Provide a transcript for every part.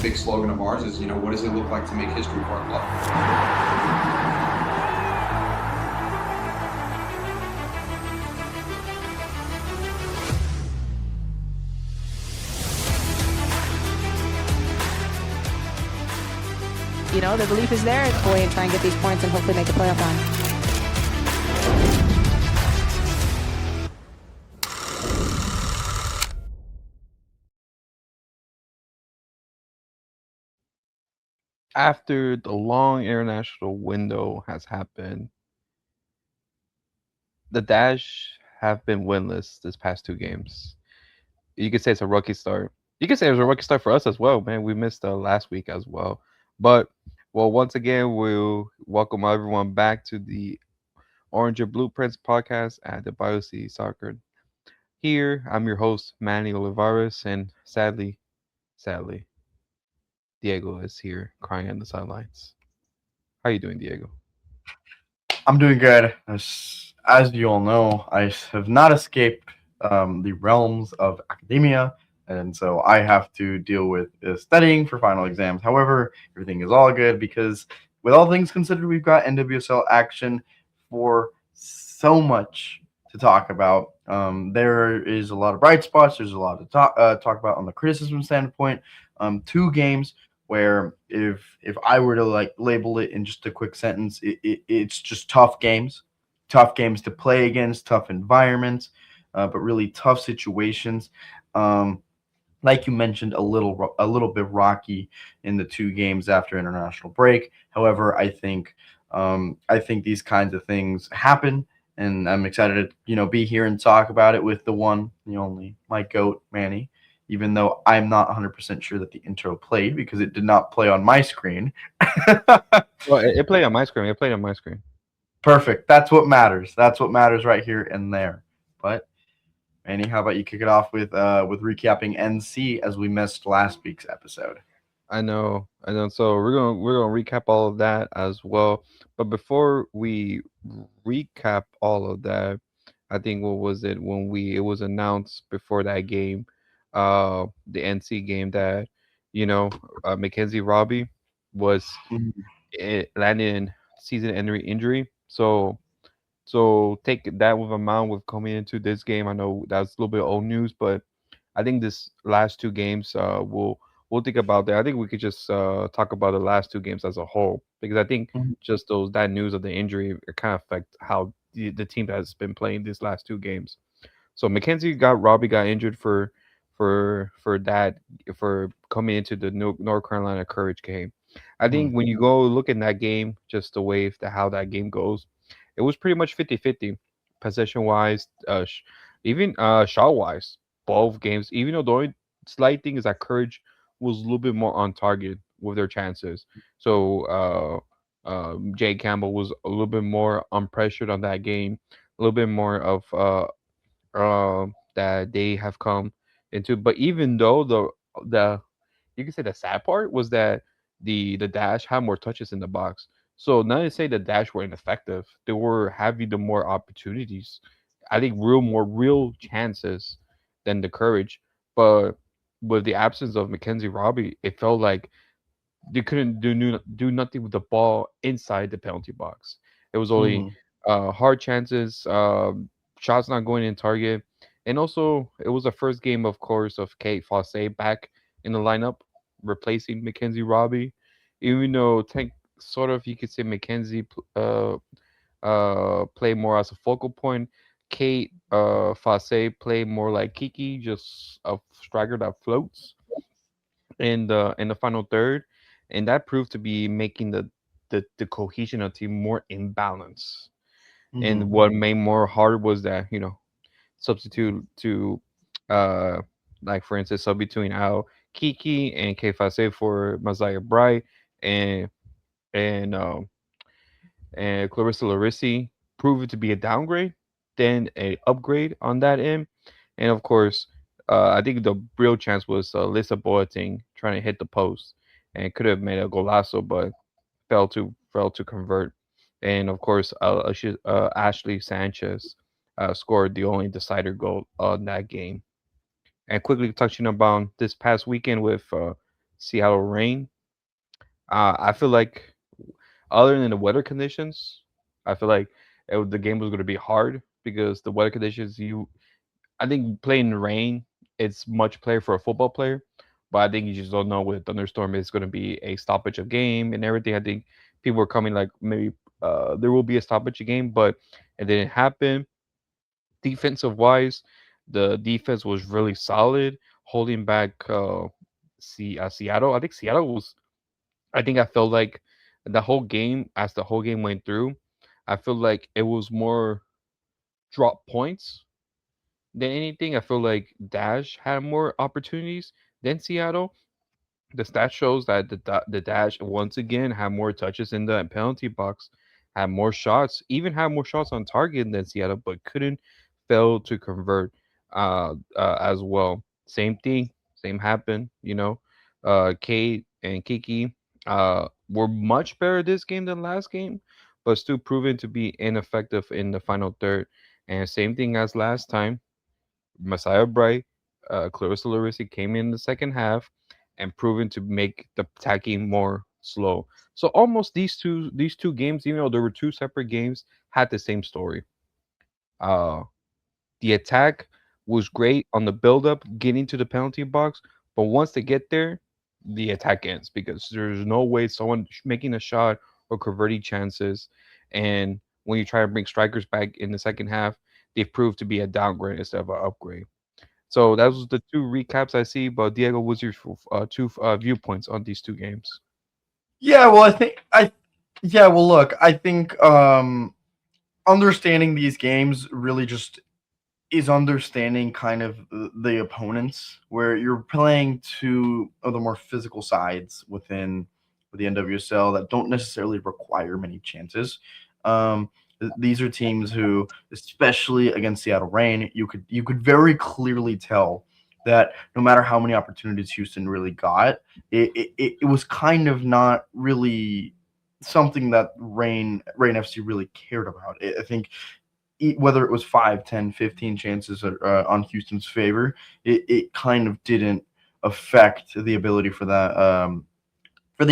big slogan of ours is, what does it look like to make history for our club? The belief is there. Go away and try and get these points and hopefully make a playoff run. After the long international window has happened, the Dash have been winless this past two games. You could say it's a rookie start. You could say it was a rookie start for us as well, man. We missed last week as well. But, well, once again, we'll welcome everyone back to the Orange and Blueprints podcast at the Bayou City Soccer. Here, I'm your host, Manny Olivares, and sadly, Diego is here crying on the sidelines. How you doing, Diego? I'm doing good. As you all know, I have not escaped the realms of academia, and so I have to deal with studying for final exams. However, everything is all good because, with all things considered, we've got NWSL action for so much to talk about. There is a lot of bright spots. There's a lot to talk about on the criticism standpoint. Two games where if I were to label it in just a quick sentence, it's just tough games to play against, tough environments, but really tough situations. Like you mentioned, a little bit rocky in the two games after international break. However, I think these kinds of things happen, and I'm excited to be here and talk about it with the one, the only, my goat, Manny, even though I'm not 100% sure that the intro played because it did not play on my screen. Well, it played on my screen. It played on my screen. Perfect. That's what matters. That's what matters right here and there. But Manny, how about you kick it off with recapping NC as we missed last week's episode? I know. So we're gonna recap all of that as well. But before we recap all of that, I think what was it when it was announced before that game, the NC game that Mackenzie Robbie was landed in season-ending injury. So take that with a amount with coming into this game. I know that's a little bit old news, but I think this last two games, we'll think about that. I think we could just talk about the last two games as a whole because I think Mhm. just that news of the injury it kind of affect how the team has been playing these last two games. So Robbie got injured for that for coming into the North Carolina Courage game. I Mhm. think when you go look in that game, just the way how that game goes, it was pretty much 50-50 possession wise, even shot wise. Both games, even though the only slight thing is that Courage was a little bit more on target with their chances. So Jay Campbell was a little bit more unpressured on that game, a little bit more of that they have come into. But even though the you can say the sad part was that the Dash had more touches in the box. So not to say the Dash were ineffective, they were having the more opportunities. I think more real chances than the Courage. But with the absence of Mackenzie Robbie, it felt like they couldn't do nothing with the ball inside the penalty box. It was only Mhm. hard chances, shots not going in target, and also it was the first game, of course, of Kate Fosse back in the lineup, replacing Mackenzie Robbie. Even though Tank sort of you could say Mackenzie play more as a focal point. Kate Fosse play more like Kiki, just a striker that floats in the final third, and that proved to be making the cohesion of the team more imbalanced. And Mhm. what made more hard was that substitute to uh like for instance sub between Al Kiki and Kfase for Messiah Bright and and um and Clarissa Larissi proved to be a downgrade, then a upgrade on that end. And of course, I think the real chance was Lisa Boateng trying to hit the post and could have made a golazo, but failed to convert. And of course, Ashley Sanchez scored the only decider goal on that game. And quickly touching about this past weekend with Seattle Rain. I feel like other than the weather conditions, I feel like the game was going to be hard because the weather conditions. I think playing in the rain, it's much player for a football player, but I think you just don't know with thunderstorm it's going to be a stoppage of game and everything. I think people were coming like maybe there will be a stoppage of game, but it didn't happen. Defensive wise, the defense was really solid, holding back Seattle. I think Seattle was. I think I felt like the whole game, as the whole game went through, I feel like it was more drop points than anything. I feel like Dash had more opportunities than Seattle. The stat shows that the Dash once again had more touches in the penalty box, had more shots, even had more shots on target than Seattle, but couldn't fail to convert as well. Same thing, same happened. Kate and Kiki were much better this game than last game, but still proven to be ineffective in the final third. And same thing as last time. Messiah Bright, Clarissa Larissa came in the second half and proven to make the attacking more slow. So almost these two games, even though there were two separate games, had the same story. Uh, the attack was great on the build up, getting to the penalty box, but once they get there, the attack ends because there's no way someone making a shot or converting chances. And when you try to bring strikers back in the second half, they've proved to be a downgrade instead of an upgrade. So that was the two recaps I see. But Diego, what's your two viewpoints on these two games? Yeah, well, yeah, well, look, I think understanding these games really just is understanding kind of the opponents where you're playing two of the more physical sides within the NWSL that don't necessarily require many chances. These are teams who, especially against Seattle Rain, you could very clearly tell that no matter how many opportunities Houston really got, it was kind of not really something that Rain FC really cared about. I think whether it was 5, 10, 15 chances on Houston's favor, it kind of didn't affect the ability for the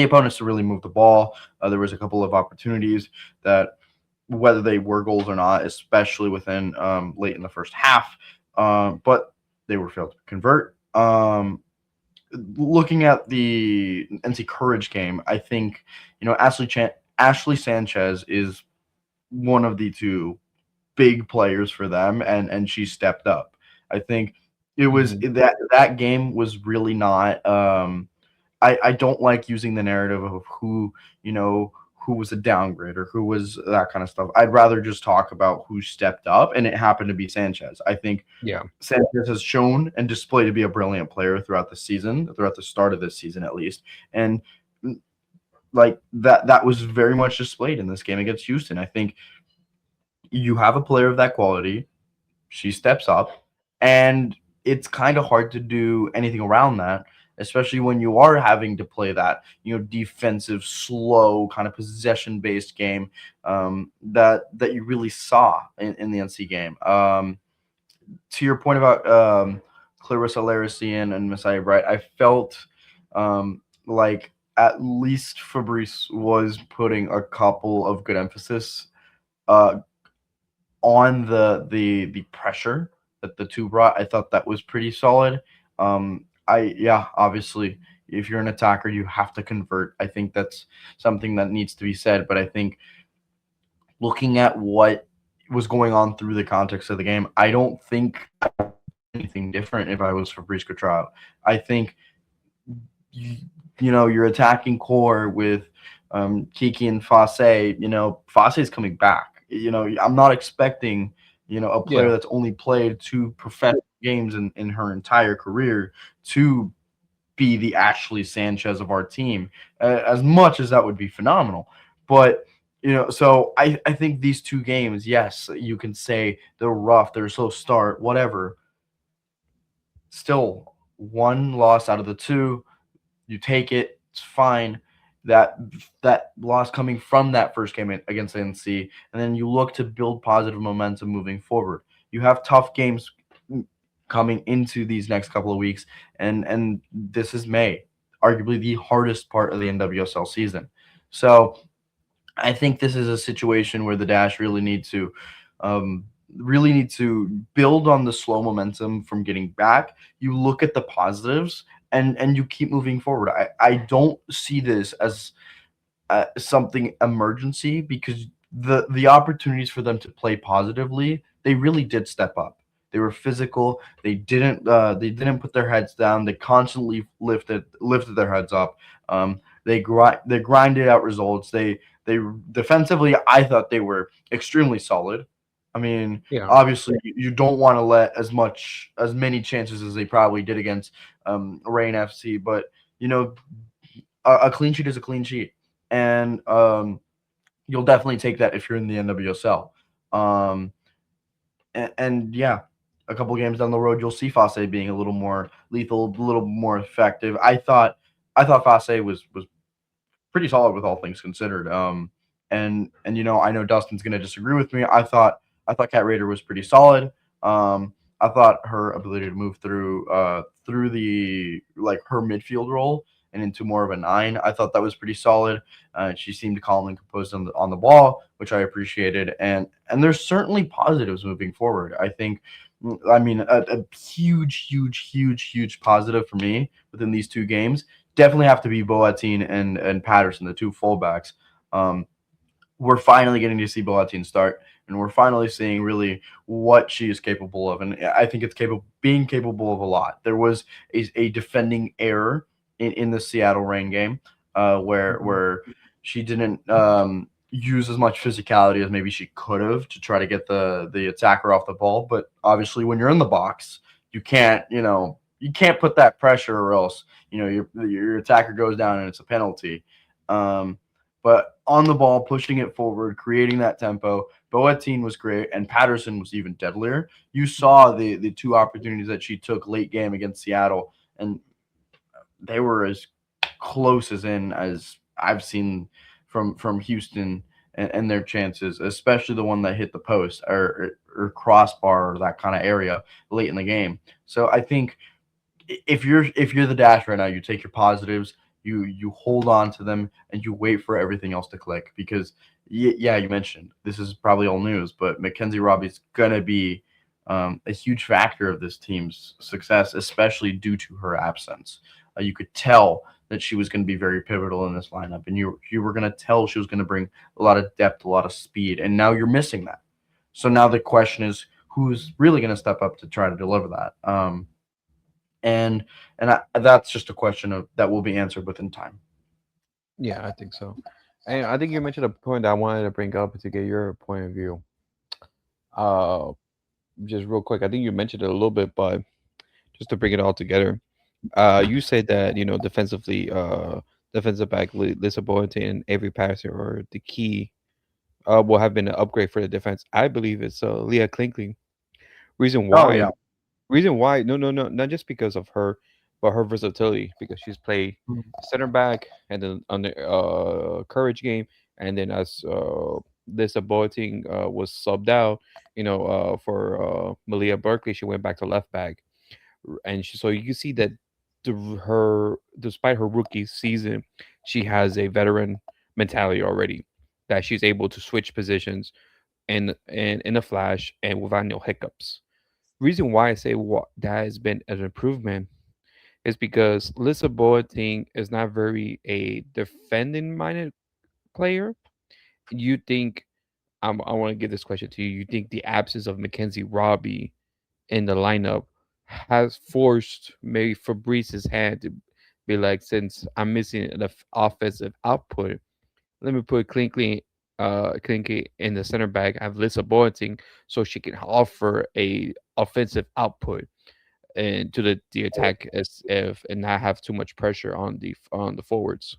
opponents to really move the ball. There was a couple of opportunities that, whether they were goals or not, especially within late in the first half, but they were failed to convert. Looking at the NC Courage game, I think Ashley Sanchez is one of the two big players for them, and she stepped up. I think it was Mhm. that game was really not. I don't like using the narrative of who was a downgrade or who was that kind of stuff. I'd rather just talk about who stepped up, and it happened to be Sanchez. I think Yeah. Sanchez has shown and displayed to be a brilliant player throughout the season, throughout the start of this season at least, and like that was very much displayed in this game against Houston. I think you have a player of that quality, she steps up, and it's kind of hard to do anything around that, especially when you are having to play that defensive, slow kind of possession based game that you really saw in the NC game. To your point about Clarissa Larisian and Messiah Bright, I felt like at least Fabrice was putting a couple of good emphasis uh, on the pressure that the two brought. I thought that was pretty solid. Obviously, if you're an attacker, you have to convert. I think that's something that needs to be said. But I think looking at what was going on through the context of the game, I don't think anything different if I was Fabrice Cottrell. I think you, you're attacking core with Kiki and Fosse. Fosse is coming back. I'm not expecting a player Yeah. that's only played two professional games in her entire career to be the Ashley Sanchez of our team. As much as that would be phenomenal, but so I think these two games, yes, you can say they're rough, they're a slow start, whatever. Still, one loss out of the two, you take it. It's fine. That that loss coming from that first game against NC, and then you look to build positive momentum moving forward. You have tough games coming into these next couple of weeks, and this is May. arguably the hardest part of the NWSL season. So I think this is a situation where the Dash really need to build on the slow momentum from getting back. You look at the positives and you keep moving forward. I don't see this as something emergency because the opportunities for them to play positively, they really did step up. They were physical. They didn't put their heads down. They constantly lifted their heads up. They grinded out results. They defensively, I thought they were extremely solid. I mean, Yeah. obviously, you don't want to let as many chances as they probably did against Rain FC, but you know, a clean sheet is a clean sheet, and you'll definitely take that if you're in the NWSL. Um, and yeah, a couple games down the road, you'll see Fase being a little more lethal, a little more effective. I thought Fase was pretty solid with all things considered. And I know Dustin's gonna disagree with me. I thought Cat Raider was pretty solid. I thought her ability to move through the like her midfield role and into more of a nine. I thought that was pretty solid. She seemed calm and composed on the ball, which I appreciated. And there's certainly positives moving forward. I mean, a huge, huge, huge, huge positive for me within these two games definitely have to be Boateng and Patterson, the two fullbacks. Um, we're finally getting to see Boateng start, and we're finally seeing really what she is capable of. And I think it's being capable of a lot. There was a defending error in the Seattle Rain game, where she didn't use as much physicality as maybe she could have to try to get the attacker off the ball. But obviously, when you're in the box, you can't put that pressure, or else your attacker goes down and it's a penalty. But on the ball, pushing it forward, creating that tempo, Boateng was great, and Patterson was even deadlier. You saw the two opportunities that she took late game against Seattle, and they were as close as I've seen from Houston and their chances, especially the one that hit the post or crossbar or that kind of area late in the game. So I think if you're the Dash right now, you take your positives, you hold on to them, and you wait for everything else to click. Because yeah, you mentioned this is probably all news, but Mackenzie Robbie's gonna be a huge factor of this team's success, especially due to her absence. You could tell that she was going to be very pivotal in this lineup, and you were going to tell she was going to bring a lot of depth, a lot of speed, and now you're missing that. So now the question is, who's really going to step up to try to deliver that? And that's just a question that will be answered within time. Yeah, I think so. And I think you mentioned a point that I wanted to bring up to get your point of view. Uh, just real quick, I think you mentioned it a little bit, but just to bring it all together, you said that defensively, defensive back Lisa Boynton and Avery Patterson are the key. Will have been an upgrade for the defense. I believe it's Leah Klinkley. Reason Oh why yeah. Reason why? No, no, no, not just because of her, but her versatility. Because she's played center back, and then on the courage game, and then as Lisa Boating was subbed out, for Malia Berkeley, she went back to left back, and so you can see that despite her rookie season, she has a veteran mentality already, that she's able to switch positions in a flash and without no hiccups. Reason why I say what that has been an improvement is because Lisa Boateng is not very a defending minded player. You think I want to give this question to you. You think the absence of Mackenzie Robbie in the lineup has forced maybe Fabrice's hand to be like, since I'm missing the offensive output, let me put Clinky in the center back. I have Lisa Boateng so she can offer a offensive output and to the attack as if and not have too much pressure on the forwards.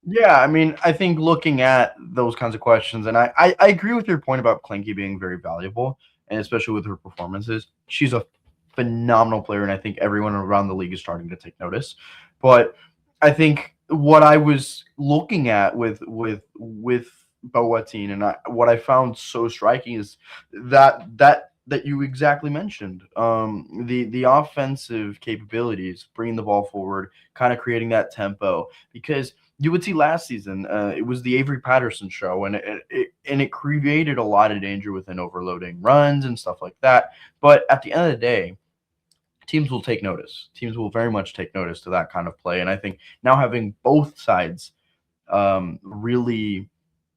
Yeah, I mean, I think looking at those kinds of questions, and I agree with your point about Clanky being very valuable, and especially with her performances. She's a phenomenal player, and I think everyone around the league is starting to take notice. But I think what I was looking at with Boateng, and what I found so striking is that that you exactly mentioned. The offensive capabilities, bringing the ball forward, kind of creating that tempo. Because you would see last season, it was the Avery Patterson show, and it created a lot of danger within overloading runs and stuff like that. But at the end of the day, teams will take notice. Teams will very much take notice to that kind of play, and I think now having both sides really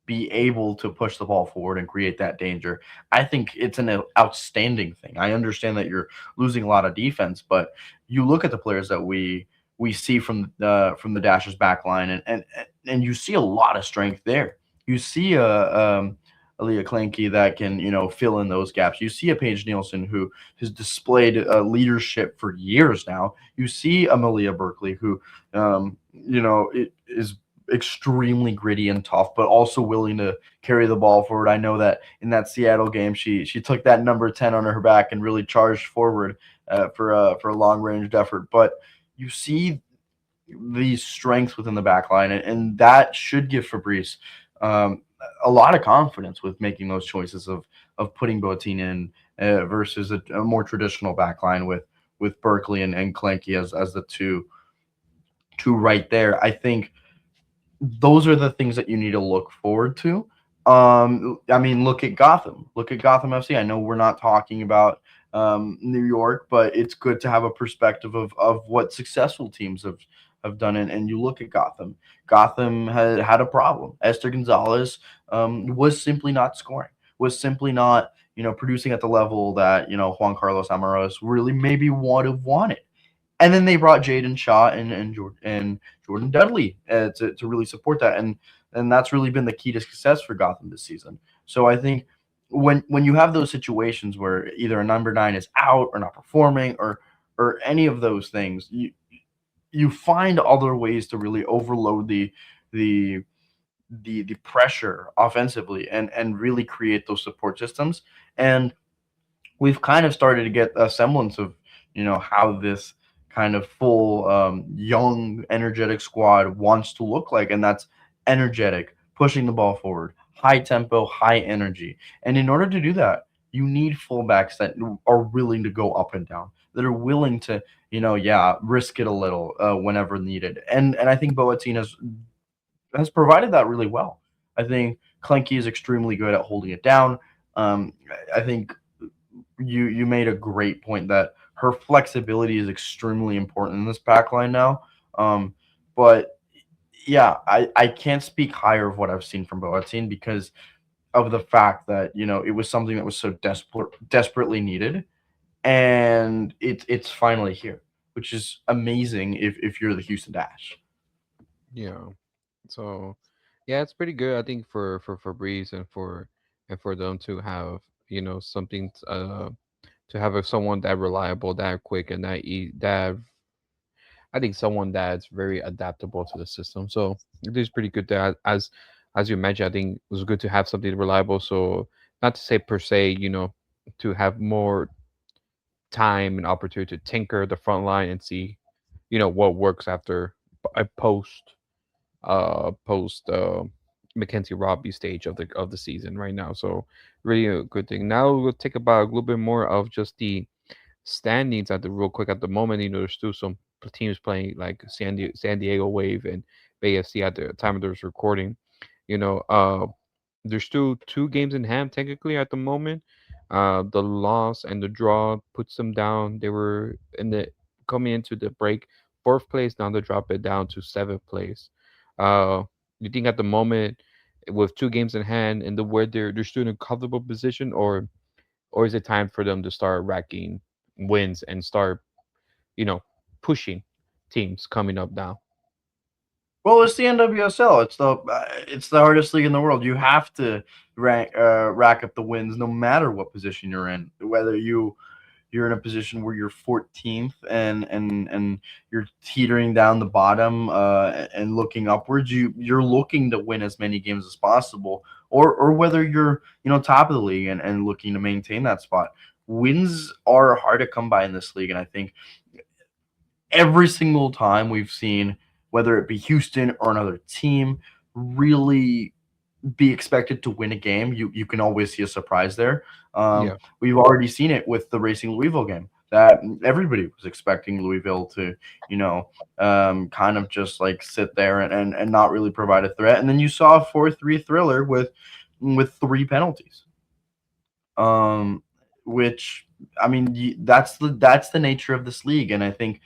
be able to push the ball forward and create that danger. I think it's an outstanding thing. I understand that you're losing a lot of defense, but you look at the players that we see from the Dashers back line, and you see a lot of strength there. You see a Leah Klenke that can fill in those gaps. You see a Paige Nielsen who has displayed leadership for years now. You see a Malia Berkeley who is extremely gritty and tough, but also willing to carry the ball forward. I know that in that Seattle game, she took that number 10 on her back and really charged forward for a long ranged effort. But you see these strengths within the back line, and that should give Fabrice a lot of confidence with making those choices of putting Boateng in versus a more traditional back line with Berkeley and Klenke as the two right there. I think those are the things that you need to look forward to. I mean, look at Gotham. Look at Gotham FC. I know we're not talking about New York, but it's good to have a perspective of what successful teams have done. And you look at Gotham. Gotham had a problem. Esther Gonzalez was simply not scoring. Was simply not producing at the level that Juan Carlos Amaros really maybe would have wanted. And then they brought Jaden Shaw and Jordan Dudley to really support that, and that's really been the key to success for Gotham this season. So I think when you have those situations where either a number 9 is out or not performing or any of those things, you find other ways to really overload the the pressure offensively and really create those support systems. And we've kind of started to get a semblance of how this kind of full young energetic squad wants to look like, and that's energetic, pushing the ball forward, high tempo, high energy. And in order to do that, you need fullbacks that are willing to go up and down, that are willing to risk it a little whenever needed. And I think Boateng has provided that really well. I think Klenke is extremely good at holding it down. I think you made a great point that her flexibility is extremely important in this back line now. But yeah, I can't speak higher of what I've seen from Boateng because of the fact that it was something that was so desperately needed, and it's finally here, which is amazing if you're the Houston Dash. Yeah. So, yeah, it's pretty good. I think for Fabrice and for them to have something to have someone that reliable, that quick, and that I think someone that's very adaptable to the system. So it is pretty good that as you mentioned, I think it was good to have something reliable. So not to say per se, to have more time and opportunity to tinker the front line and see, what works after a post Mackenzie Robbie stage of the season right now. So really a good thing. Now we'll take about a little bit more of just the standings at the real quick at the moment. There's still some teams playing like San Diego Wave and Bay FC at the time of this recording. You know, uh, there's still 2 games in hand technically at the moment. The loss and the draw puts them down. They were in the coming into the break 4th place. Now they drop it down to 7th place. Uh, you think at the moment with 2 games in hand and the where they're still in a comfortable position, or is it time for them to start racking wins and start you know pushing teams coming up now? Well, it's the NWSL. It's the hardest league in the world. You have to rack up the wins no matter what position you're in. Whether you're in a position where you're 14th and you're teetering down the bottom and looking upwards, you're looking to win as many games as possible, or whether you're top of the league and looking to maintain that spot. Wins are hard to come by in this league, and I think every single time we've seen, whether it be Houston or another team, really be expected to win a game. You can always see a surprise there. Yeah. We've already seen it with the Racing Louisville game that everybody was expecting Louisville to, you know, kind of just like sit there and not really provide a threat. And then you saw a 4-3 thriller with three penalties. Um, which I mean, that's the nature of this league, and I think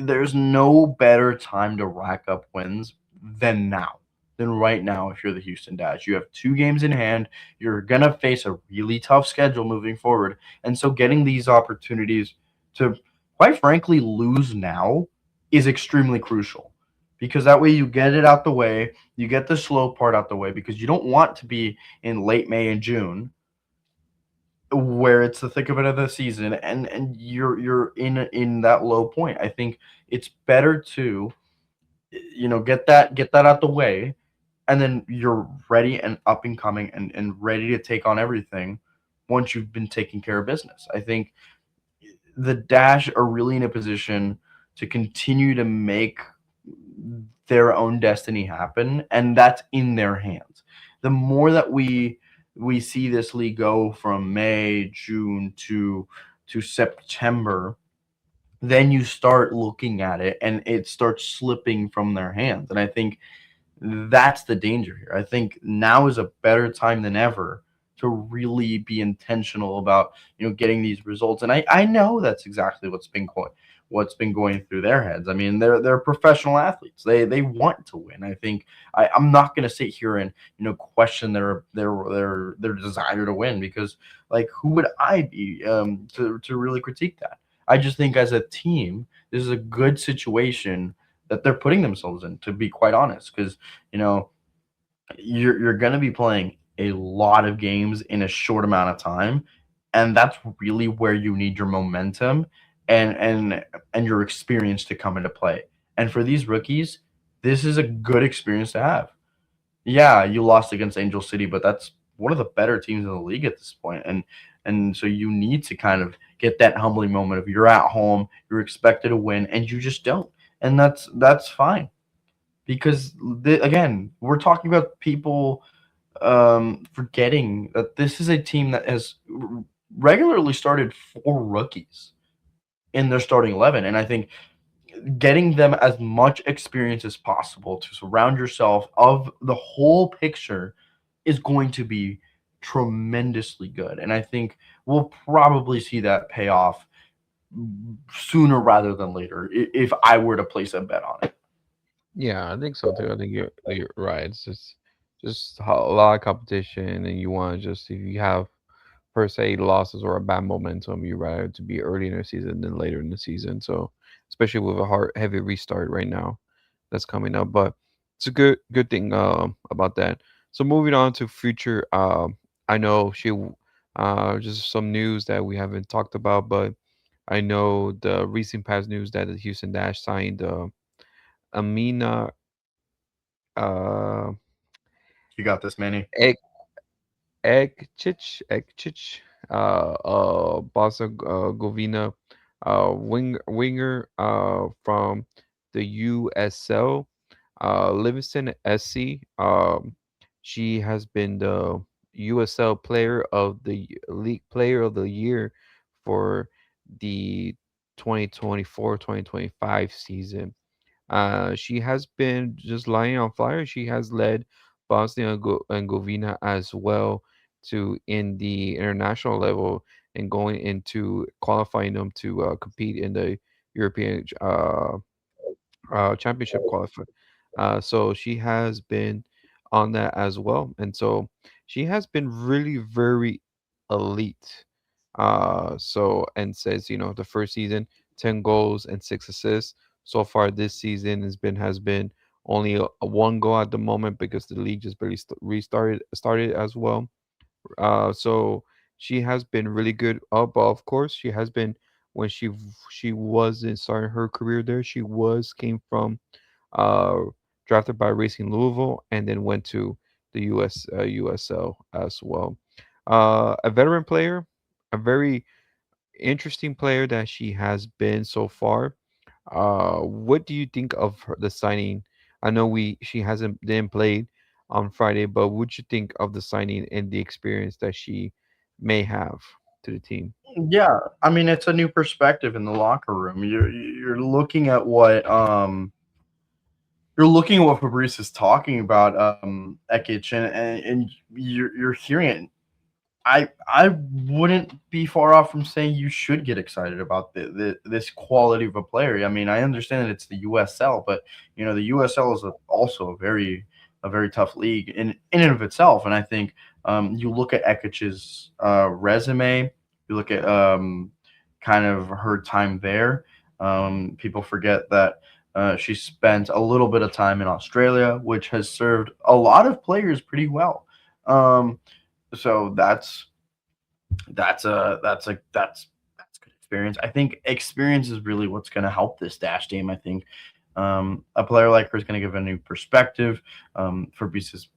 there's no better time to rack up wins than now, than right now. If you're the Houston Dash, you have two games in hand. You're gonna face a really tough schedule moving forward, and so getting these opportunities to, quite frankly, lose now is extremely crucial. Because that way you get it out the way, you get the slow part out the way, because you don't want to be in late May and June where it's the thick of it of the season and you're in that low point. I think it's better to get that out the way, and then you're ready and up and coming and ready to take on everything once you've been taking care of business. I think the Dash are really in a position to continue to make their own destiny happen, and that's in their hands. The more that we see this league go from May, June to September, then you start looking at it and it starts slipping from their hands. And I think that's the danger here. I think now is a better time than ever to really be intentional about getting these results. And I know that's exactly what's been going through their heads. I mean, they're professional athletes. They want to win. I think I'm not going to sit here and question their desire to win, because like who would I be to really critique that? I just think as a team, this is a good situation that they're putting themselves in, to be quite honest, because you know you're going to be playing a lot of games in a short amount of time, and that's really where you need your momentum and your experience to come into play. And for these rookies, this is a good experience to have. Yeah, you lost against Angel City, but that's one of the better teams in the league at this point. And so you need to kind of get that humbling moment of you're at home, you're expected to win, and you just don't. And that's fine, because again, we're talking about people forgetting that this is a team that has regularly started four rookies in their starting 11. And I think getting them as much experience as possible to surround yourself of the whole picture is going to be tremendously good. And I think we'll probably see that pay off sooner rather than later, if I were to place a bet on it. Yeah, I think so too. I think you're right. It's just a lot of competition, and you want to just, if you have per se losses or a bad momentum, you rather to be early in the season than later in the season. So especially with a hard heavy restart right now that's coming up, but it's a good thing about that. So moving on to future, I know just some news that we haven't talked about, but I know the recent past news that the Houston Dash signed Amina uh You got this, Manny. Ekchich, Boston Govina, winger, from the USL, Livingston SC. She has been the USL League Player of the Year for the 2024-2025 season. She has been just lying on fire. She has led Bosnia and Govina as well to in the international level and going into qualifying them to compete in the European championship qualify. So she has been on that as well, and so she has been really very elite. So and says the first season, 10 goals and 6 assists. So far this season has been only a one goal at the moment because the league just barely restarted started as well. So she has been really good. But of course, she has been when she wasn't starting her career there. She was came from uh, drafted by Racing Louisville and then went to the USL as well. A veteran player, a very interesting player that she has been so far. What do you think of the signing? I know we she hasn't didn't played on Friday. But what you think of the signing and the experience that she may have to the team? Yeah, I mean it's a new perspective in the locker room. You're looking at what you're looking at what Fabrice is talking about, Ekich, and you're hearing it. I wouldn't be far off from saying you should get excited about this quality of a player. I mean, I understand that it's the USL, but the USL is also a very tough league in and of itself. And I think you look at Ekich's resume, you look at kind of her time there. People forget that she spent a little bit of time in Australia, which has served a lot of players pretty well. Um, so that's good experience. I think experience is really what's going to help this dash team. I think a player like her is going to give a new perspective. Fabrice has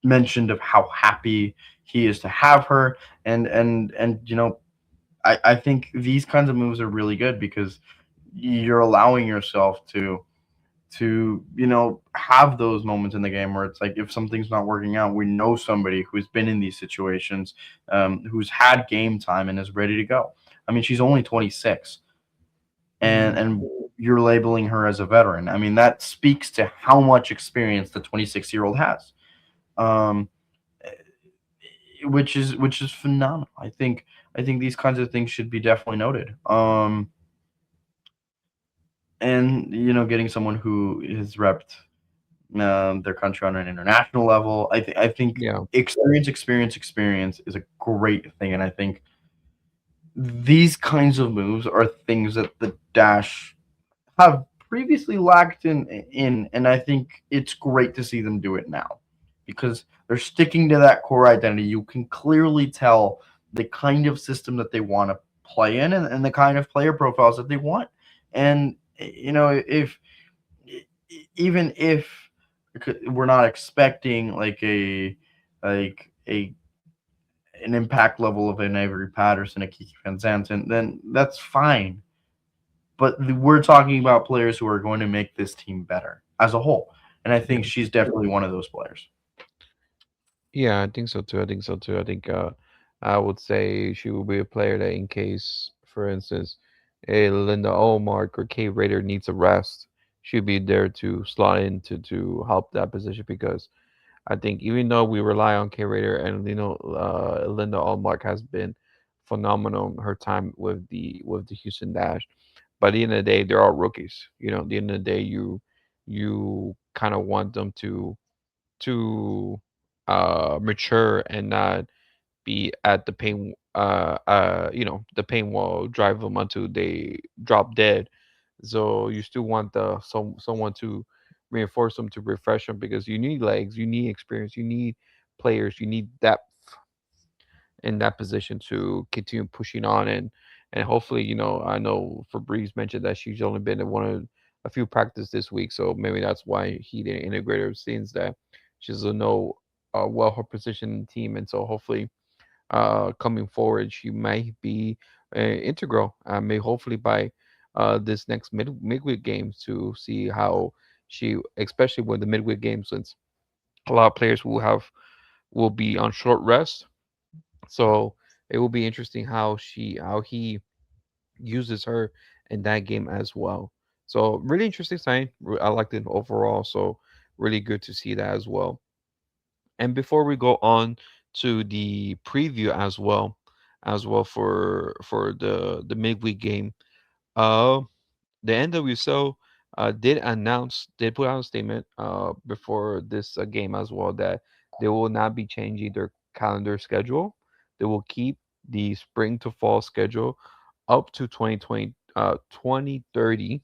mentioned of how happy he is to have her, and I think these kinds of moves are really good because you're allowing yourself to have those moments in the game where it's like if something's not working out, we know somebody who's been in these situations, who's had game time and is ready to go. I mean, she's only 26, and Hmm. you're labeling her as a veteran. I mean, that speaks to how much experience the 26-year-old has, um, which is phenomenal. I think these kinds of things should be definitely noted. And getting someone who has repped their country on an international level. I think Yeah. experience is a great thing, and I think these kinds of moves are things that the Dash have previously lacked in, and I think it's great to see them do it now because they're sticking to that core identity. You can clearly tell the kind of system that they want to play in and the kind of player profiles that they want. And if even if we're not expecting like a an impact level of an Avery Patterson, a Kiki Van Zanten, then that's fine. But we're talking about players who are going to make this team better as a whole, and I Yeah. think she's definitely one of those players. Yeah, I think so too. I think so too. I think I would say she will be a player that in case, for instance, a Linda Olmark or Kay Raider needs a rest, she'll be there to slot in to help that position because I think even though we rely on K Raider and Linda Allmark has been phenomenal in her time with the Houston Dash, but at the end of the day they're all rookies. At the end of the day you kind of want them to mature and not be at the pain wall, drive them until they drop dead. So you still want someone to reinforce them, to refresh them, because you need legs, you need experience, you need players, you need depth in that position to continue pushing on. And hopefully, I know Fabrice mentioned that she's only been in a few practice this week, so maybe that's why he didn't integrate her, since that she doesn't know well her position in the team. And so hopefully coming forward, she might be integral. May hopefully by this next midweek games, to see how she, especially with the midweek games, since a lot of players will be on short rest. So it will be interesting how he uses her in that game as well. So really interesting sign. I liked it overall. So really good to see that as well. And before we go on to the preview as well for the midweek game, uh, the NWSL did put out a statement before this game as well, that they will not be changing their calendar schedule. They will keep the spring to fall schedule up to 2030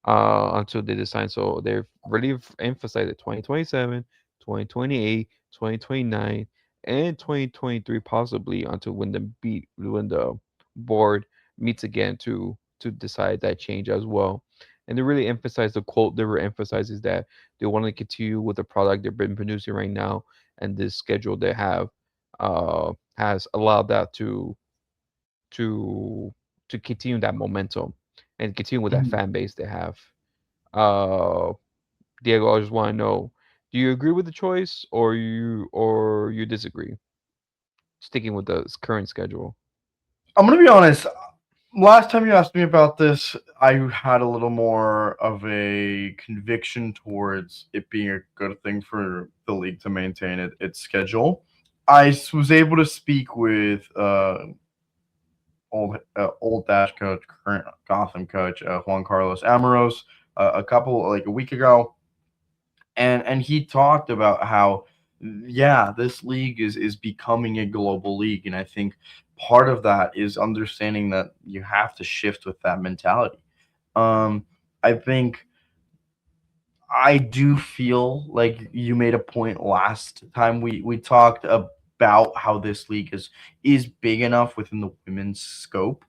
until they decide. So they've really emphasized it: 2027, 2028, 2029, and 2023 possibly, until when the board meets again to decide that change as well. And they really emphasize, the quote they were emphasizing is that they want to continue with the product they've been producing right now, and this schedule they have has allowed that to to continue that momentum and continue with that Mhm. fan base they have. Uh, Diego, I just want to know, Do you agree with the choice, or you disagree? Sticking with the current schedule. I'm gonna be honest. Last time you asked me about this, I had a little more of a conviction towards it being a good thing for the league to maintain its schedule. Was able to speak with old Dash coach, current Gotham coach Juan Carlos Amaros a couple like a week ago, and he talked about how yeah, this league is becoming a global league, and I think part of that is understanding that you have to shift with that mentality. um I think I do feel like you made a point last time we talked about how this league is big enough within the women's scope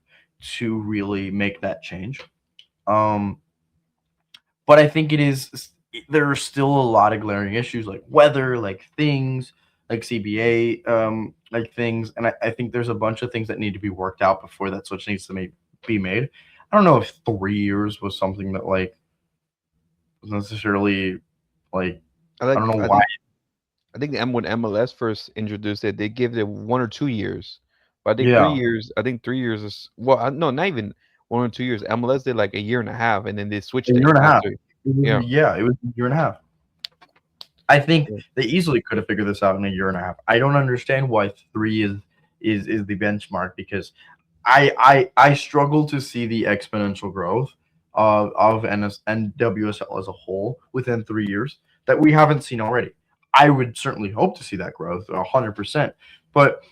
to really make that change. um but I think there are still a lot of glaring issues like weather, like things like CBA, like things, and I think there's a bunch of things that need to be worked out before that switch needs to be made. I don't know if 3 years was something that like was necessarily like I I don't like. know I why. think. I think when MLS first introduced it, they gave it 1 or 2 years. But I think three Yeah, years. I think 3 years is well. No, not even 1 or 2 years. MLS did like a year and a half, and then they a switched year it and a half. after. Yeah. Yeah, it was a year and a half. I think Yeah. they easily could have figured this out in a year and a half. I don't understand why 3 is the benchmark because I struggle to see the exponential growth of NWSL as a whole within 3 years that we haven't seen already. I would certainly hope to see that growth 100%, but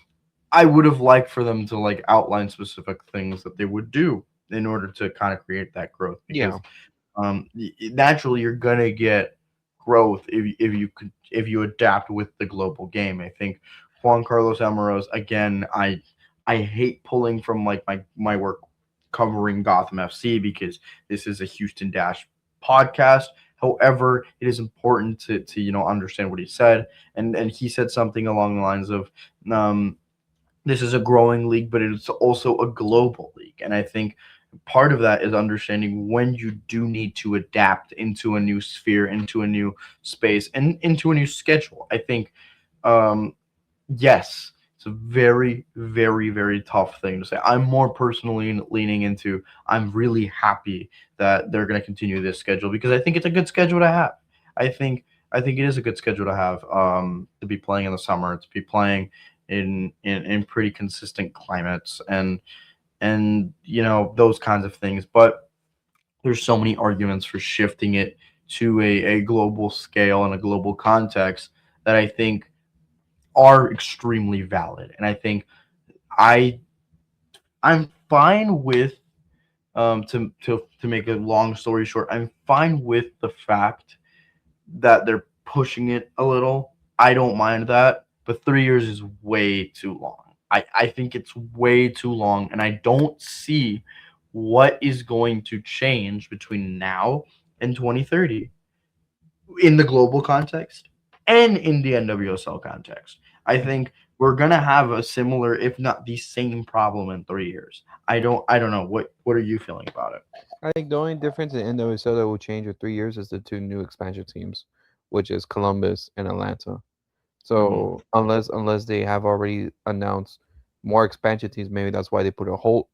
I would have liked for them to like outline specific things that they would do in order to kind of create that growth Yeah. because naturally you're gonna get growth if you adapt with the global game. I think Juan Carlos Amaros again. I hate pulling from like my work covering Gotham FC because this is a Houston Dash podcast. However, it is important to understand what he said, and he said something along the lines of um, this is a growing league, but it's also a global league. And I think part of that is understanding when you do need to adapt into a new sphere, into a new space, and into a new schedule. I think, um, yes, it's a very, very, very tough thing to say. I'm more personally leaning into I'm really happy that they're going to continue this schedule because I think it's a good schedule to have. I think I think it is a good schedule to have to be playing in the summer, to be playing in pretty consistent climates and those kinds of things. But there's so many arguments for shifting it to a global scale and a global context that I think are extremely valid. And I think I I'm fine with to make a long story short, I'm fine with the fact that they're pushing it a little. I don't mind that, but 3 years is way too long. I think it's way too long, and I don't see what is going to change between now and 2030 in the global context and in the NWSL context. I think we're gonna have a similar, if not the same, problem in 3 years. I don't know. What are you feeling about it? I think the only difference in NWSL that will change in 3 years is the two new expansion teams, which is Columbus and Atlanta. Mm-hmm. So unless they have already announced more expansion teams, maybe that's why they put a hold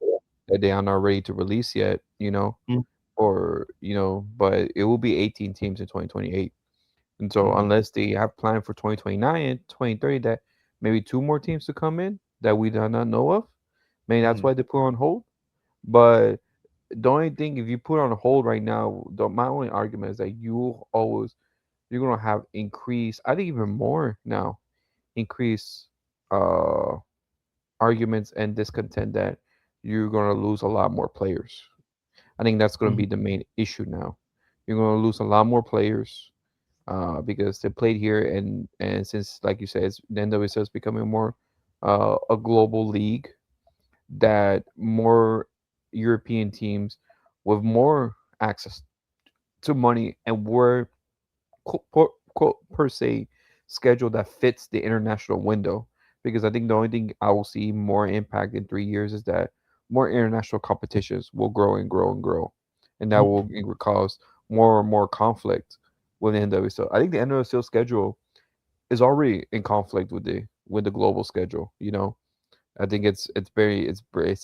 that they are not ready to release yet. Or but it will be 18 teams in 2028. And so Mm-hmm. unless they have planned for 2029 and 2030 that maybe two more teams to come in that we do not know of, maybe that's Mm-hmm. why they put on hold. But the only thing, if you put on hold right now, my only argument is that you're gonna have increase. I think even more now, increase uh arguments and discontent that you're gonna lose a lot more players. I think that's gonna be the main issue now. You're gonna lose a lot more players because they played here, and since like you said, the NWSL is becoming more a global league, that more European teams with more access to money and were per se schedule that fits the international window. Because I think the only thing I will see more impact in 3 years is that more international competitions will grow and grow and grow, and that will cause more and more conflict with the NWSL. I think the NWSL schedule is already in conflict with the global schedule. I think it's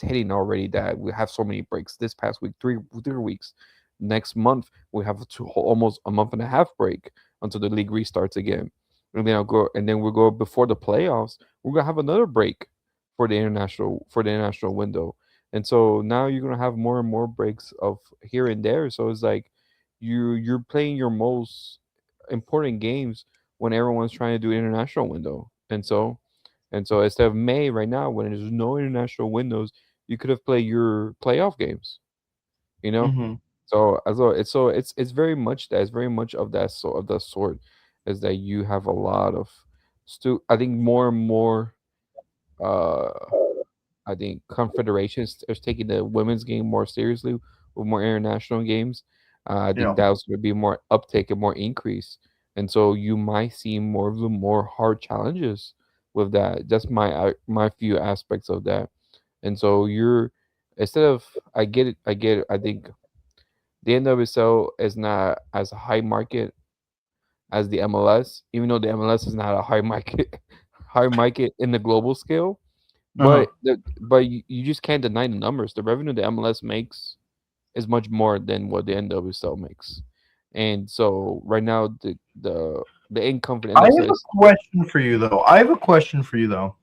hitting already that we have so many breaks. This past week, 3 weeks. Next month we have almost a month and a half break until the league restarts again, and then we'll go before the playoffs. We're gonna have another break for the international window, and so now you're gonna have more and more breaks of here and there. So it's like you're playing your most important games when everyone's trying to do international window, and so instead of May right now, when there's no international windows, you could have played your playoff games. You know, Hmm. so it's very much that it's very much of that sort is that you have a lot of I think more and more uh I think confederations are taking the women's game more seriously with more international games. I think Yeah. that's going to be more uptake and more increase, and so you might see more of the more hard challenges with that. That's my few aspects of that, and so you're instead of I get it. I think the NWSL is not as a high market as the MLS, even though the MLS is not a high market high market in the global scale. Uh-huh. But you just can't deny the numbers. The revenue the MLS makes is much more than what the NWSL makes. And so right now the income for the I have NWSL a is question for you, though. I have a question for you, though.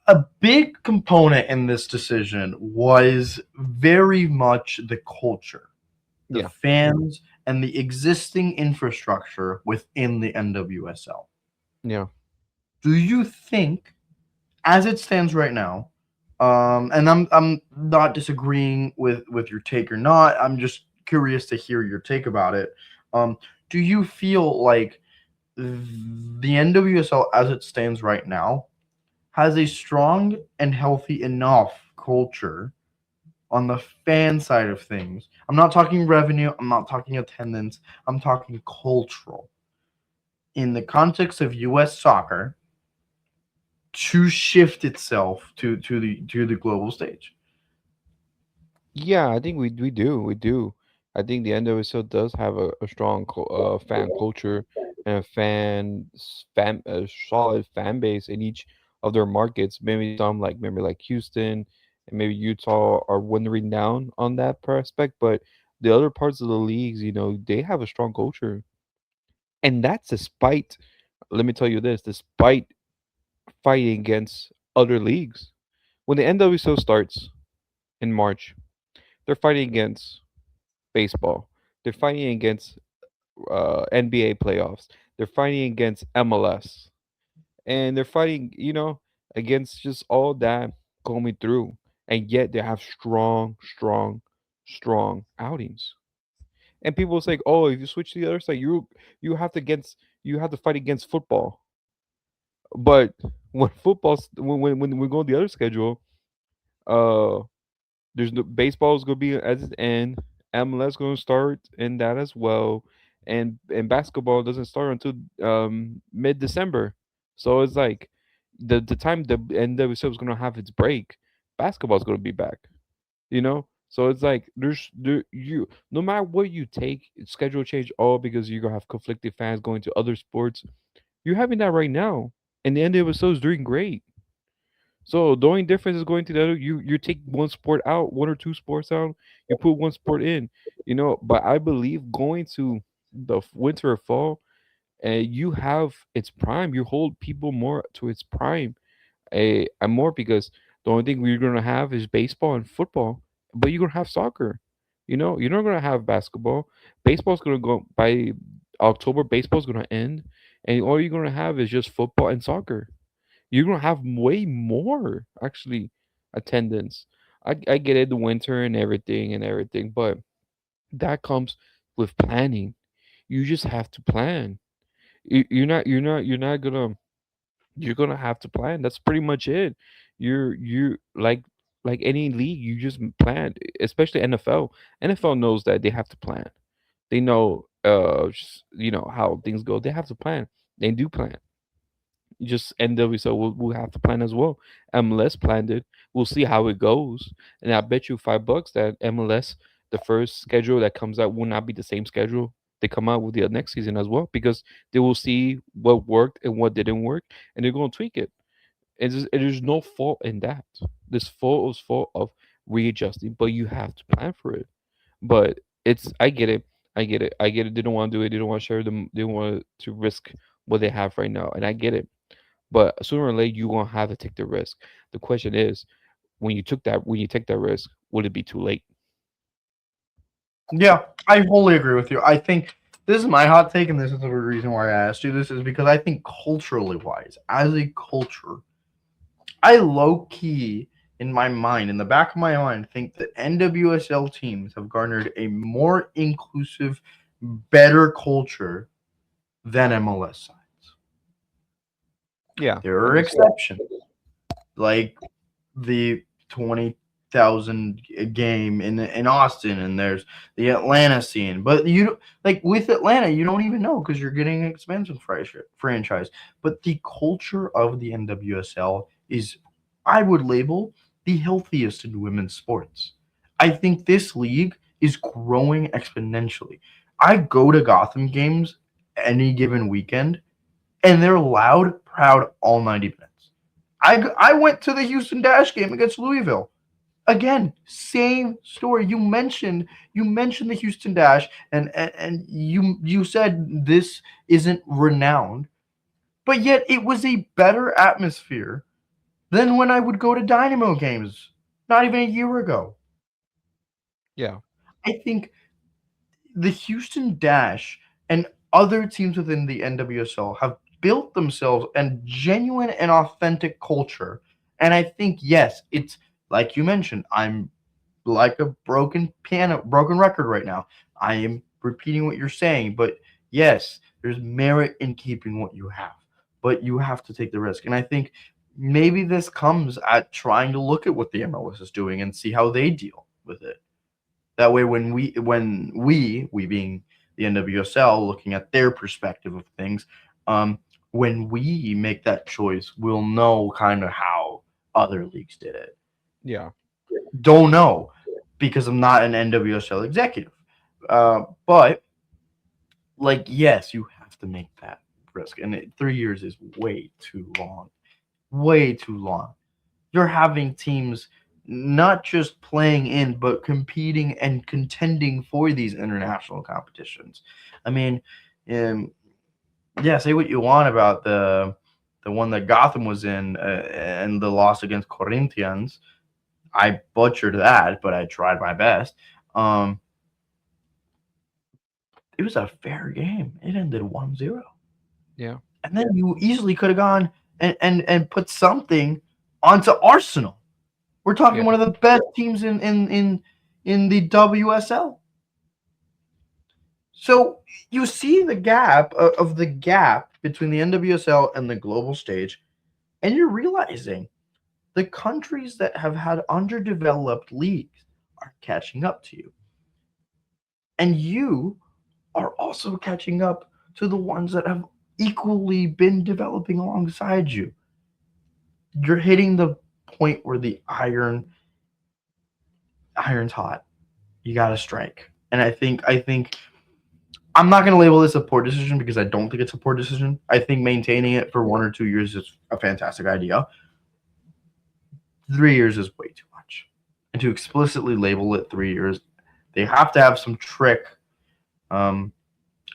A big component in this decision was very much the culture, the yeah, fans, and the existing infrastructure within the NWSL. yeah. Do you think, as it stands right now, and I'm not disagreeing with your take or not. I'm just curious to hear your take about it. Do you feel like the NWSL, as it stands right now, has a strong and healthy enough culture on the fan side of things? I'm not talking revenue. I'm not talking attendance. I'm talking cultural in the context of U.S. soccer to shift itself to the global stage. Yeah, I think we do. I think the NWSL does have a strong fan culture and a solid fan base in each of their markets. Maybe some like Houston and maybe Utah are wandering down on that prospect, but the other parts of the leagues, they have a strong culture, and that's despite. Let me tell you this: despite fighting against other leagues, when the NWSL starts in March, they're fighting against baseball. They're fighting against NBA playoffs. They're fighting against MLS, and they're fighting, against just all that coming through. And yet they have strong, strong, strong outings. And people say, "Oh, if you switch to the other side, you have to fight against football." But when we go on the other schedule, uh, there's no baseball is gonna be at its end. MLS gonna start in that as well, and basketball doesn't start until mid December. So it's like the time the NWSL is gonna have its break, basketball's gonna be back. So it's like you no matter what you take, schedule change all because you're gonna have conflicted fans going to other sports. You're having that right now, and the NWSL is doing great. So the only difference is going to the other. You take one sport out, one or two sports out. You put one sport in. But I believe going to the winter or fall, you have its prime. You hold people more to its prime, and more because the only thing we're gonna have is baseball and football, but you're gonna have soccer. You're not gonna have basketball. Baseball's gonna go by October. Baseball's gonna end, and all you're gonna have is just football and soccer. You're gonna have way more actually attendance. I get it, the winter and everything, but that comes with planning. You just have to plan. You're gonna have to plan. That's pretty much it. You like any league, you just plan, especially NFL. NFL knows that they have to plan. They know just, how things go. They have to plan. They do plan. Just NWSL will have to plan as well. MLS planned it. We'll see how it goes. And I bet you $5 that MLS, the first schedule that comes out will not be the same schedule they come out with the next season as well, because they will see what worked and what didn't work, and they're going to tweak it. There's no fault in that. This fault is fault of readjusting, but you have to plan for it. But it's I get it. I get it. I get it. They don't want to do it. They don't want to share them. They want to risk what they have right now, and I get it. But sooner or later, you won't have to take the risk. The question is, when you take that risk, would it be too late? Yeah, I wholly agree with you. I think this is my hot take, and this is the reason why I asked you this is because I think culturally wise, as a culture, I low key in my mind, in the back of my mind, think that NWSL teams have garnered a more inclusive, better culture than MLS sides. Yeah, There I are do. exceptions, like the 20,000 game in Austin, and there's the Atlanta scene. But like with Atlanta, you don't even know because you're getting an expansion franchise. But the culture of the NWSL is, I would label, the healthiest in women's sports. I think this league is growing exponentially. I go to Gotham games any given weekend, and they're loud, proud all 90 minutes. I went to the Houston Dash game against Louisville. Again, same story. You mentioned the Houston Dash, and you said this isn't renowned, but yet it was a better atmosphere than when I would go to Dynamo games not even a year ago. Yeah, I think the Houston Dash and other teams within the NWSL have built themselves a genuine and authentic culture. And I think, yes, it's like you mentioned, I'm like a broken record right now. I am repeating what you're saying, but yes, there's merit in keeping what you have, but you have to take the risk. And I think maybe this comes at trying to look at what the MLS is doing and see how they deal with it. That way, when we being the NWSL, looking at their perspective of things, um, when we make that choice, we'll know kind of how other leagues did it. yeah, Don't know because I'm not an NWSL executive, but like yes, you have to make that risk, and 3 years is way too long, way too long. You're having teams not just playing in, but competing and contending for these international competitions. I mean, um, yeah, say what you want about the one that Gotham was in and the loss against Corinthians. I butchered that, but I tried my best. Um, it was a fair game. It ended 1-0. yeah, And then you easily could have gone and put something onto Arsenal. We're talking yeah, one of the best teams in the WSL. So you see the gap of the gap between the NWSL and the global stage, and you're realizing the countries that have had underdeveloped leagues are catching up to you, and you are also catching up to the ones that have equally been developing alongside you. You're hitting the point where the iron's hot. You got to strike. And I think I'm not going to label this a poor decision because I don't think it's a poor decision. I think maintaining it for 1 or 2 years is a fantastic idea. 3 years is way too much. And to explicitly label it 3 years, they have to have some trick um,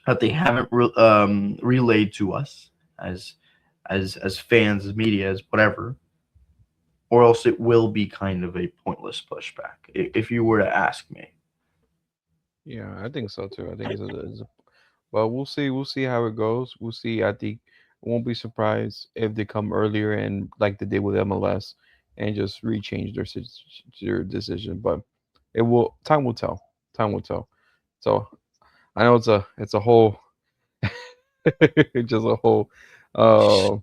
that they haven't relayed to us as as fans, as media, as whatever, or else it will be kind of a pointless pushback. If you were to ask me, yeah. I think so too. I think but we'll see. We'll see how it goes. We'll see. I think I won't be surprised if they come earlier and like they did with MLS and just rechange their decision. But it will. Time will tell. Time will tell. So I know it's a whole just a whole uh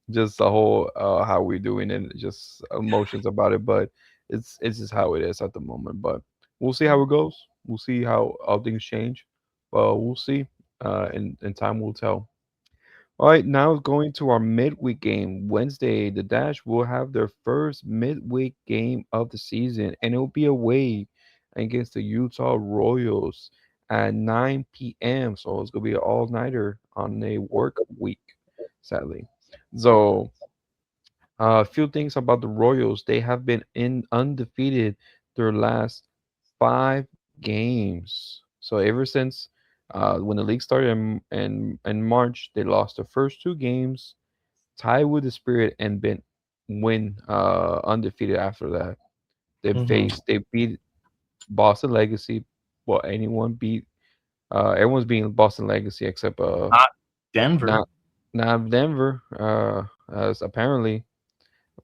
just a whole how we're doing it, just emotions about it. But it's just how it is at the moment. But we'll see how it goes. We'll see how things change. But we'll see. And time will tell. All right, now going to our midweek game. Wednesday, the Dash will have their first midweek game of the season, and it will be away against the Utah Royals. at 9 p.m. So it's gonna be an all-nighter on a work week, sadly. So a few things about the Royals. They have been in undefeated their last 5 games. So ever since when the league started in March, they lost the first 2 games, tied with the Spirit, and been win undefeated after that. Hmm. They beat Boston Legacy. Well, anyone beat everyone's beating Boston Legacy except Not Denver. not not Denver. As apparently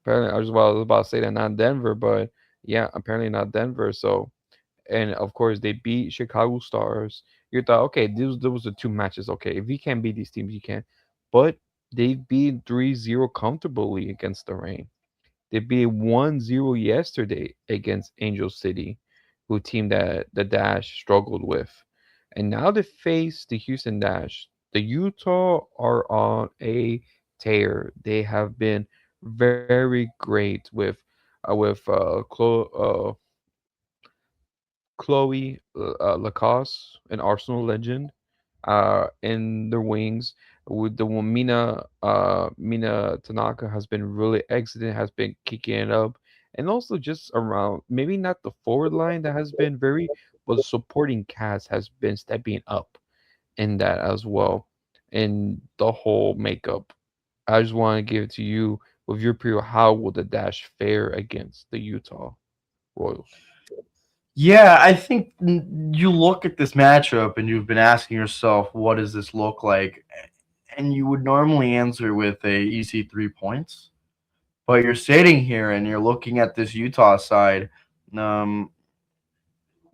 I was about to say that not Denver, but yeah, apparently not Denver. So and of course they beat Chicago Stars. You thought, okay, those are 2 matches. Okay, if you can't beat these teams, you can. But they beat 3-0 comfortably against the Rain. They beat 1-0 yesterday against Angel City, who team that the Dash struggled with. And now they face the Houston Dash. The Utah are on a tear. They have been very great with Chloe Lacoste, an Arsenal legend, in their wings. With the one Mina Tanaka has been really excellent, has been kicking it up, and also just around maybe not the forward line that has been very, but the supporting cast has been stepping up in that as well, in the whole makeup. I just want to give it to you with your period. How will the Dash fare against the Utah Royals? Yeah, I think you look at this matchup and you've been asking yourself, what does this look like? And you would normally answer with a easy 3 points. But you're sitting here and you're looking at this Utah side. Um,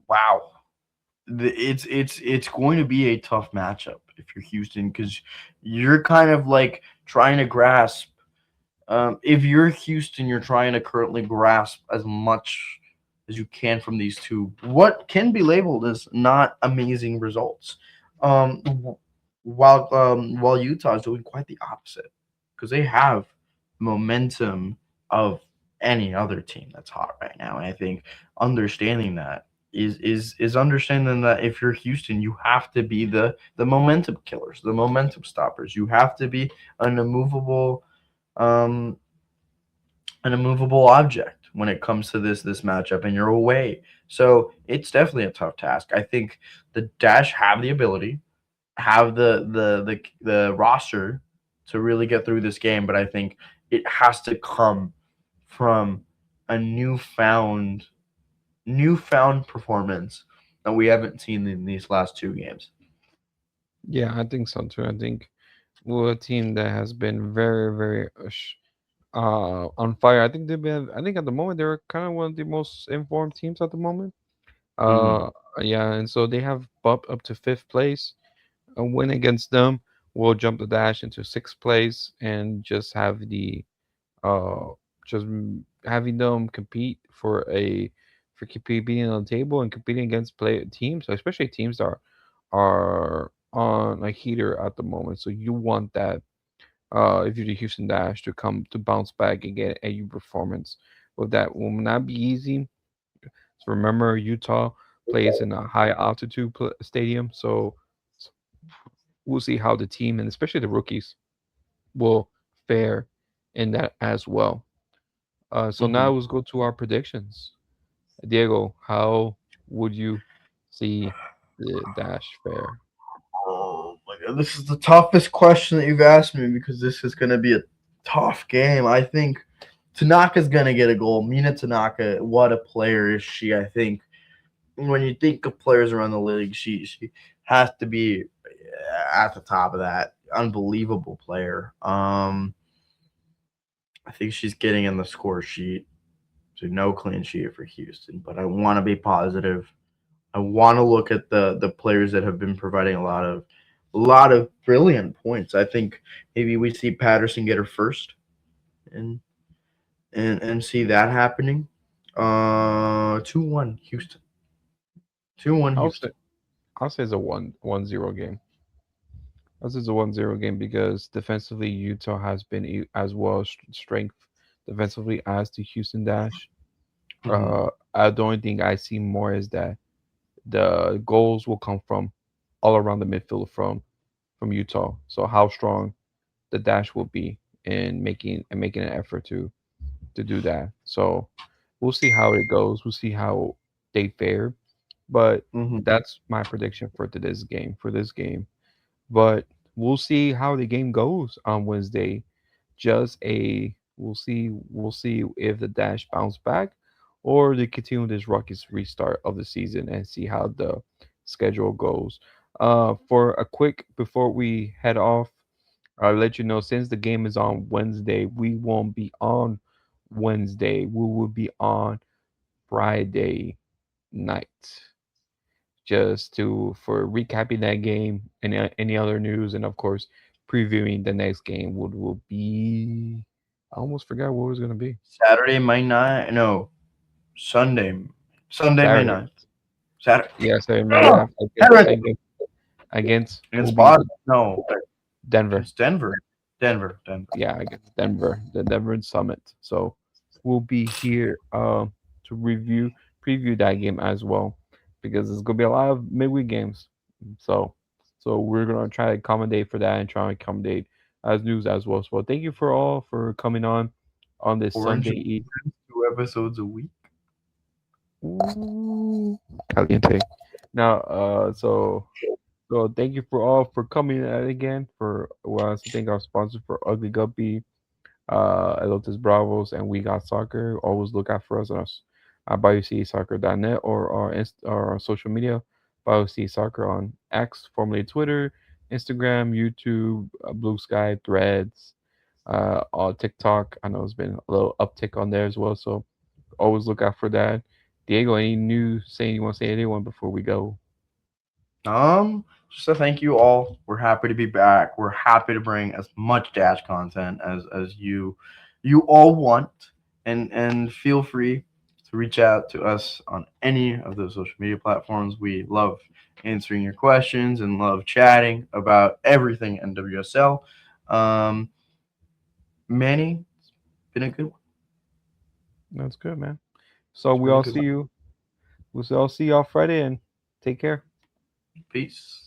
wow, it's going to be a tough matchup if you're Houston because you're kind of like trying to grasp. If you're Houston, you're trying to currently grasp as much as you can from these two. What can be labeled as not amazing results, while Utah is doing quite the opposite because they have momentum of any other team that's hot right now. And I think understanding that is understanding that if you're Houston, you have to be the momentum killers, the momentum stoppers. You have to be an immovable um an immovable object when it comes to this matchup and you're away. So it's definitely a tough task. I think the Dash have the ability, have the roster to really get through this game, but I think it has to come from a newfound performance that we haven't seen in these last 2 games. Yeah, I think so too. I think we're a team that has been very on fire. I think they've been. I think at the moment they're kind of one of the most informed teams at the moment. Hmm. Uh, yeah, and so they have bumped up to fifth place. A win against them will jump the dash into sixth place and just have the uh having them compete for competing on the table and competing against play teams, especially teams that are on a heater at the moment. So you want that if you're the Houston Dash to come to bounce back and get a performance. With that will not be easy. So remember, Utah plays in a high altitude stadium, so we'll see how the team and especially the rookies will fare in that as well. So now Hmm. let's go to our predictions. Diego, how would you see the Dash fare? Oh my god, this is the toughest question that you've asked me because this is going to be a tough game. I think Tanaka's going to get a goal. Mina Tanaka, what a player is she? I think when you think of players around the league, she has to be at the top of that. Unbelievable player. I think she's getting in the score sheet. So no clean sheet for Houston, but I want to be positive. I want to look at the players that have been providing a lot of brilliant points. I think maybe we see Patterson get her first and and see that happening. 2-1 Houston. 2-1 I'll say Houston. I'll say it's a 1-0 game. I'll say it's a 1-0 game because defensively Utah has been as well strength defensively as the Houston Dash. Hmm. The only thing I see more is that the goals will come from all around the midfield from Utah. So how strong the dash will be in making an effort to do that. So we'll see how it goes. We'll see how they fare. But Hmm. that's my prediction for this game. But we'll see how the game goes on Wednesday. Just a we'll see if the Dash bounce back or they continue this Rockies restart of the season and see how the schedule goes. For a quick before we head off, I'll let you know since the game is on Wednesday, we won't be on Wednesday. We will be on Friday night just to for recapping that game and any other news, and of course previewing the next game would will be. I almost forgot what it was gonna be. Saturday, May 9. No, Sunday. Sunday, May Saturday. 9th. Saturday. Yeah, Saturday May Oh, 9th Saturday. against will Against be Boston. No, Denver. against Denver. Denver. Yeah, against Denver, the Denver Summit. So we'll be here to preview that game as well because there's gonna be a lot of midweek games. So we're gonna try to accommodate for that and try to accommodate as news as well. So thank you for all for coming on this Orange Sunday and eve. 2 episodes a week. Ooh, caliente. Now, so thank you for all for coming again. For well, to thank our sponsor for Ugly Guppy, Elotes Bravos, and We Got Soccer. Always look out for us on us at BayouCitySoccer.net or our social media, Bayou City Soccer on X, formerly Twitter, Instagram, YouTube, Blue Sky, Threads, on TikTok. I know there's been a little uptick on there as well, so always look out for that. Diego, any news saying you want to say anyone before we go? Just a thank you all. We're happy to be back. We're happy to bring as much Dash content as you all want, and feel free to reach out to us on any of those social media platforms. We love answering your questions and love chatting about everything NWSL. Um, Manny, it's been a good one. That's good, man. So It's we been a all good see one. you. We'll all see y'all Friday and take care. Peace.